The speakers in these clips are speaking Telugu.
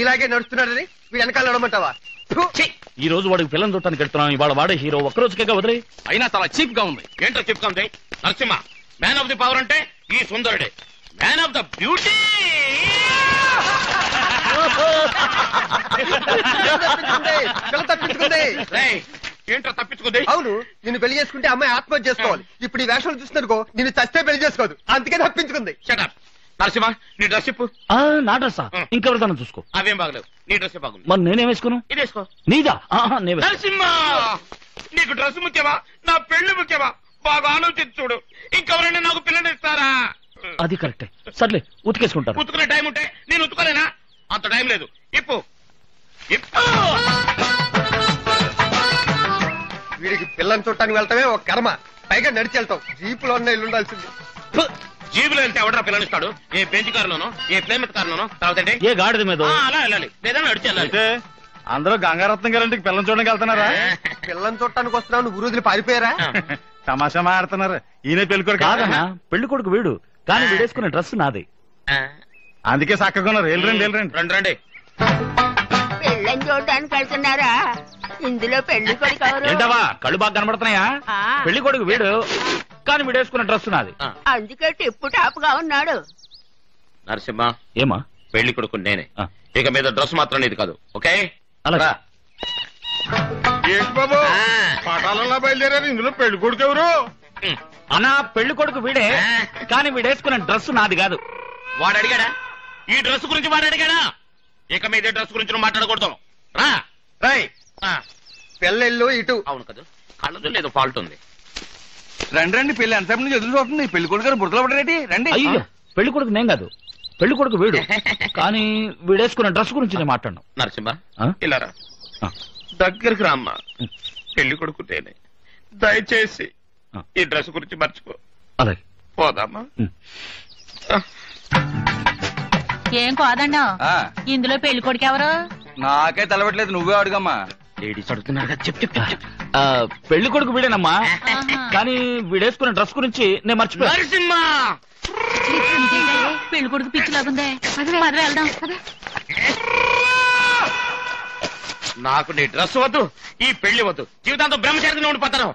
నీలాగే నడుస్తున్నాడని వీడు వెనకాల నడమంటావా? ఈ రోజు వాడికి పిల్లలు చూడటానికి వెళ్తున్నాం. ఇవాళ వాడే హీరో. ఒక్కరోజుకే వదిలే. అయినా చాలా చీప్ గా ఉంది. ఏంటో చీప్ గా ఉంది? Narasimha man of the power అంటే ఈ సుందరుడే. మ్యాన్ ఆఫ్ ద బ్యూటీ తప్పించుకుంది. ఏంటో తప్పించుకుంది? అవును, నిన్ను పెళ్లి చేసుకుంటే అమ్మాయి ఆత్మహత్య చేసుకోవాలి. ఇప్పుడు ఈ వేషాలు చూస్తున్నారుకో నిన్ను చస్తే పెళ్లి చేసుకోదు, అందుకే తప్పించుకుంది. నరసింహ నీ డ్రెస్ చెప్పు. నా డ్రెస్ ఇంకెవరిదాన్ని చూసుకో. అవేం బాగలేవు, నీ డ్రెస్ బాగుంది. మరి నేనేం వేసుకోను? ఇది వేసుకో. నీదా? నరసింహ నీకు డ్రెస్ ముఖ్యమా నా పెళ్లి ముఖ్యమా? బాగా ఆలోచించి చూడు. ఇంకెవరైనా నాకు పిల్లలు ఇస్తారా? అది కరెక్టే. సర్లే ఉతికేసుకుంటారు. ఉతుకునే టైం ఉంటే నేను ఉతుకోలేనా? అంత టైం లేదు. ఇప్పు వీడికి పిల్లని చుట్టానికి వెళ్తామే ఒక కర్మ, పైగా నడిచి వెళ్తాం. జీపులో ఉన్న ఇల్లు ఉండాల్సింది. జీబులో వెళ్తే ఎవడరా పిల్లనిస్తాడు? ఏ బెంచ్ కారులోనో, ఏ ప్లేమెట్ కారులోనో, తర్వాత ఏ గాడిద మీద అలా వెళ్ళాలి, లేదా నడిచి వెళ్ళాలి. అందరూ గంగారత్నం గారింటికి పిల్లని చూడడానికి వెళ్తున్నారా? పిల్లని చుట్టానికి వస్తున్నావు, నువ్వు రోజులు పారిపోయారా? తమాషా మాడుతున్నారు. ఈయన పెళ్లికొడుకు కాదన్నా, పెళ్లి కొడుకు వీడు. కానీ వీడేసుకునే డ్రెస్ నాది, అందుకే చక్కగా ఉన్నారు. రండి రండి. పెళ్ళని చూడడానికి వెళ్తున్నారా? ఇందులో పెళ్లి కొడుకు ఎవరు? ఏంటవా కళ్ళు బాగా కనబడుతున్నాయా? పెళ్లి కొడుకు వీడు, కానీ వీడేసుకునే డ్రెస్ నాది. అందుకే టిప్పు టాప్ గా ఉన్నాడు. నరసింహ ఏమా? పెళ్లి కొడుకు నేనే. ఇక మీద డ్రెస్ మాత్రం ఇది కాదు, ఓకే? అలా ఏంటి బాబు పటాలలో బయలుదేరారు, ఇందులో పెళ్లి కొడుకు ఎవరు? అన్నా పెళ్లి కొడుకు వీడే, కానీ వీడేసుకునే డ్రెస్ నాది కాదు. వాడు అడిగాడా? ఈ డ్రెస్ గురించి వాడు అడిగాడా? ఇక మీద డ్రెస్ గురించి నువ్వు మాట్లాడకూడదు. రా రై పెళ్ళిళ్ళు ఇటు. అవును కదా, కళ్ళదు లేదు ఫాల్ట్ ఉంది. రండి రండి, పెళ్లి ఎంతసేపు నుంచి ఎదురు చూస్తుంది. పెళ్లి కొడుకు గారు బుర్రలో పడరేటి? రండి. అయ్యో పెళ్లి కొడుకు నేను కాదు, పెళ్లి కొడుకు వీడు. కానీ వీడేసుకునే డ్రెస్ గురించి నేను మాట్లాడను. నరసింహ ఇలా రా, దగ్గరికి రామ్మా. పెళ్లి కొడుకు నేనే, దయచేసి ఈ డ్రెస్ గురించి మర్చిపో. అలాగే పోదామా? ఏం కాదన్నా, ఇందులో పెళ్లి కొడుకు ఎవరు? నాకే తెలవట్లేదు, నువ్వే అడుగమ్మా. లేడీస్ అడుగుతున్నారు కదా, చెప్పు. పెళ్లి కొడుకు వీడేనమ్మా, కానీ వీడేసుకునే డ్రెస్ గురించి నేను మర్చిపోయా. నరసింహ పెళ్లి కొడుకు పిచ్చిలాగుందే, పద వెళ్దాం. నాకు నీ డ్రెస్ వద్దు, ఈ పెళ్లి వద్దు, జీవితాంతం బ్రహ్మచారిగా ఉండిపోతాను.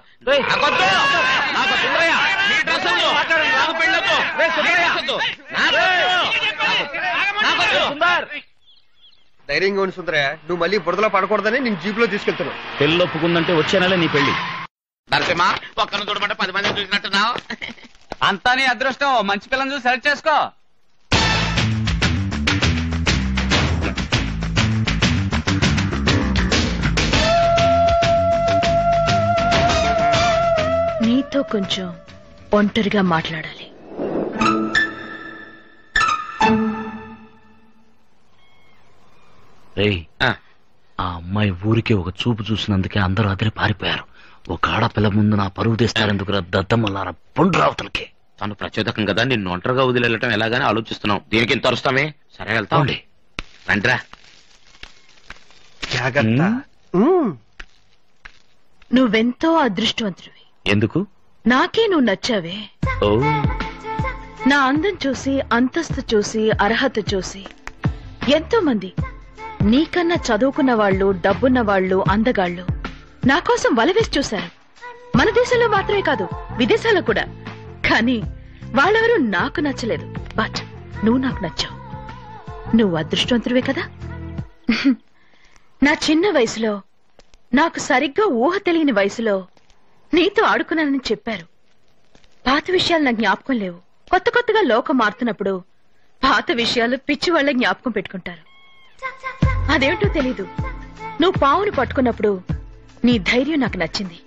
ధైర్యంగా ఉండి సుందరయ్య, నువ్వు మళ్ళీ బురదలో పడకూడదని నేను జీపులో తీసుకెళ్తున్నావు. పెళ్లి ఒప్పుకుందంటే వచ్చే నెల నీ పెళ్లి. నరసింహ ఒక్కరిని చూడమంటే 10 మందిని చూసినట్టున్నావు. అంతా నీ అదృష్టం. మంచి పిల్లని చూసి సెలెక్ట్ చేసుకో. నీతో కొంచెం ఒంటరిగా మాట్లాడాలి. రేయ్, ఆ అమ్మాయి ఊరికే ఒక చూపు చూసినందుకే అందరూ అదిరి పారిపోయారు. ఒక ఆడపిల్ల ముందు నా పరువు తీస్తారెందుకు? దద్దమ్మలారా పొండ్రావతలకి. తను ప్రచోదకం కదా, నిన్ను ఒంటరిగా వదిలేయటం ఎలాగని ఆలోచిస్తున్నాం. దీనికి ఇంత అరుస్తామే? సరే వెళ్తాండి, రండిరా. జాగ్రత్త. నువ్వెంతో అదృష్టవంతుడివి. ఎందుకు? నాకే నువ్వు నచ్చావే. ఓ, నా అందం చూసి, అంతస్తు చూసి, అర్హత చూసి ఎంతో మంది నీకన్నా చదువుకున్న వాళ్ళు, డబ్బున్న వాళ్ళు, అందగాళ్ళు నా కోసం వలవేసి చూశారు. మన దేశంలో మాత్రమే కాదు, విదేశాల్లో కూడా. కానీ వాళ్ళెవరూ నాకు నచ్చలేదు. బట్ నువ్వు నాకు నచ్చావు. నువ్వు అదృష్టవంతుడివే కదా. నా చిన్న వయసులో, నాకు సరిగ్గా ఊహ తెలియని వయసులో నీతో ఆడుకున్నానని చెప్పారు. పాత విషయాలు నాకు జ్ఞాపకం లేవు. కొత్త కొత్తగా లోకం మారుతున్నప్పుడు పాత విషయాలు పిచ్చి వాళ్ళ జ్ఞాపకం పెట్టుకుంటారు. అదేమిటో తెలీదు. నువ్వు పావును పట్టుకున్నప్పుడు నీ ధైర్యం నాకు నచ్చింది.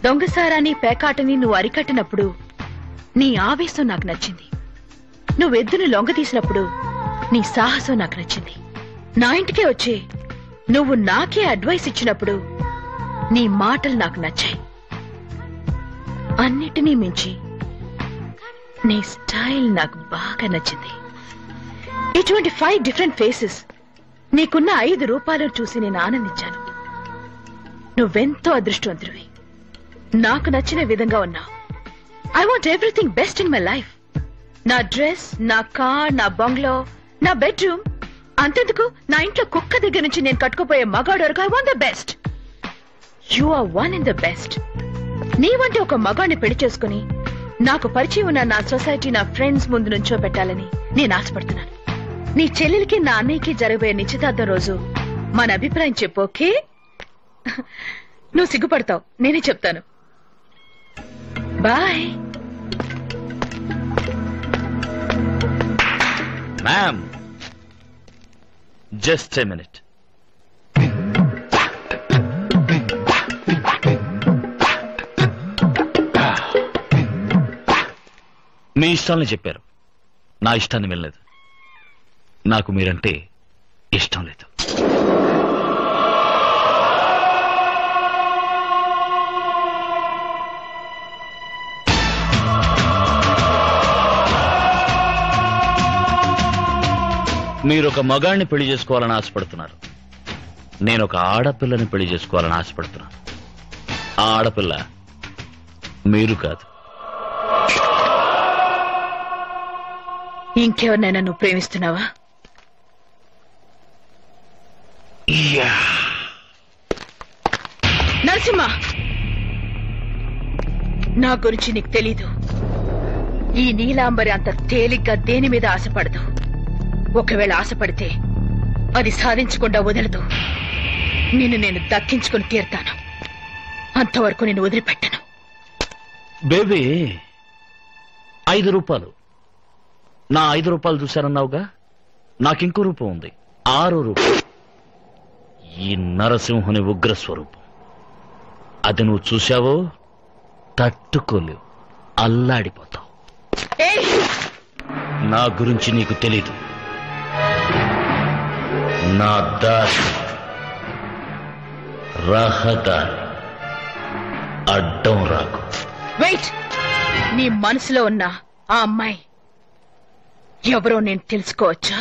దొంగసారాన్ని, పేకాటని నువ్వు అరికట్టినప్పుడు నీ ఆవేశం నాకు నచ్చింది. నువ్వెద్దును లొంగ తీసినప్పుడు నీ సాహసం నాకు నచ్చింది. నా ఇంటికే వచ్చి నువ్వు నాకే అడ్వైస్ ఇచ్చినప్పుడు నీ మాటలు నాకు నచ్చాయి. అన్నిటినీ మించి నీ స్టైల్ నాకు బాగా నచ్చింది. ఇటువంటి 5 డిఫరెంట్ ఫేసెస్ నీకున్న 5 రూపాయలు చూసి నేను ఆనందించాను. నువ్వెంతో అదృష్టవంతుడివి. నాకు నచ్చిన విధంగా ఉన్నావు. I want everything best in my life. నా డ్రెస్, నా కార్, నా బంగ్లో, నా బెడ్రూమ్ అంతెందుకు నా ఇంట్లో కుక్క దగ్గర నుంచి నేను కట్టుకుపోయే మగాడు వరకు I want the best. You are one in the best. నీ వంటి ఒక మగాడిని పెళ్లి చేసుకుని నాకు పరిచయం ఉన్న నా సొసైటీ నా ఫ్రెండ్స్ ముందు నుంచో పెట్టాలని నేను ఆశపడుతున్నాను. నీ చెల్లెలికి నా అన్నయ్యకి జరగబోయే నిశ్చితార్థం రోజు మన అభిప్రాయం చెప్పు, ఓకే? నువ్వు సిగ్గుపడతావు, నేనే చెప్తాను. Bye. Ma'am, just a minute. మీ ఇష్టాలని చెప్పారు, నా ఇష్టాన్ని వెళ్ళలేదు. నాకు మీరంటే ఇష్టం లేదు. మీరు ఒక మగాడిని పెళ్లి చేసుకోవాలని ఆశపడుతున్నారు, నేను ఒక ఆడపిల్లని పెళ్లి చేసుకోవాలని ఆశపడుతున్నాను. ఆ ఆడపిల్ల మీరు కాదు. ఇంకెవరినైనా నువ్వు ప్రేమిస్తున్నావా? నరసింహ, నా గురించి నీకు తెలీదు. ఈ నీలాంబరి అంత తేలిగ్గా దేని మీద ఆశపడదు. ఒకవేళ ఆశపడితే అది సాధించకుండా వదలదు. నిన్ను నేను దక్కించుకుని తీరుతాను. అంతవరకు నేను వదిలిపెట్టను. బేబీ, 5 రూపాయలు. నా 5 రూపాయలు చూశారన్నావుగా, నాకింకో రూపం ఉంది, 6 రూపాయలు. ఈ నరసింహుని ఉగ్రస్వరూపం. అది నువ్వు చూశావో తట్టుకోలేవు, అల్లాడిపోతావు. నా గురించి నీకు తెలీదు. నా దారి రహదారి, అడ్డం రాకు. వెయిట్, నీ మనసులో ఉన్న ఆ అమ్మాయి ఎవరో నేను తెలుసుకోవచ్చా?